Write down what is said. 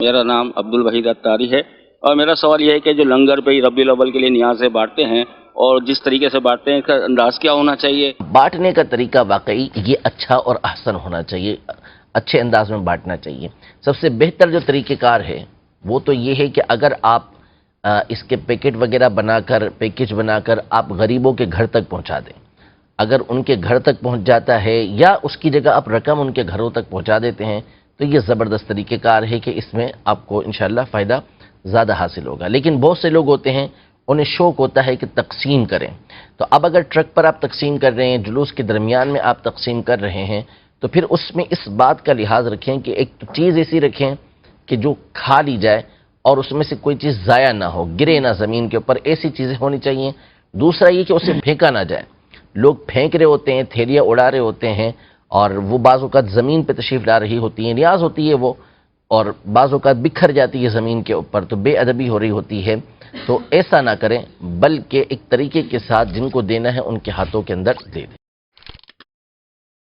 मेरा नाम अब्दुल वहीद अत्तारी है और मेरा सवाल ये है कि जो लंगर पे रबीउल अव्वल के लिए नियाज़ें बांटते हैं और जिस तरीके से बांटते हैं इसका अंदाज क्या होना चाहिए। बांटने का तरीका वाकई ये अच्छा और अहसन होना चाहिए, अच्छे अंदाज में बांटना चाहिए। सबसे बेहतर जो तरीक़ेकार है वो तो ये है कि अगर आप इसके पैकेट वगैरह बनाकर, पैकेज बनाकर आप गरीबों के घर तक पहुंचा दें। अगर उनके घर तक पहुंच जाता है या उसकी जगह आप रकम उनके घरों तक पहुंचा देते हैं तो ये ज़बरदस्त तरीक़ेकार है कि इसमें आपको इंशाअल्लाह फ़ायदा ज़्यादा हासिल होगा। लेकिन बहुत से लोग होते हैं, उन्हें शौक़ होता है कि तकसीम करें। तो अब अगर ट्रक पर आप तकसीम कर रहे हैं, जुलूस के दरमियान में आप तकसीम कर रहे हैं, तो फिर उसमें इस बात का लिहाज रखें कि एक चीज़ ऐसी रखें कि जो खा ली जाए और उसमें से कोई चीज़ ज़ाया ना हो, गिरे ना ज़मीन के ऊपर, ऐसी चीज़ें होनी चाहिए। दूसरा ये कि उसे फेंका ना जाए। लोग फेंक रहे होते हैं, थैलियाँ उड़ा रहे होते हैं और वो बाज़ औक़ात ज़मीन पे तशरीफ़ ला रही होती है, नियाज़ होती है वो, और बाज़ औक़ात बिखर जाती है ज़मीन के ऊपर, तो बेअदबी हो रही होती है। तो ऐसा ना करें, बल्कि एक तरीके के साथ जिनको देना है उनके हाथों के अंदर दे दें।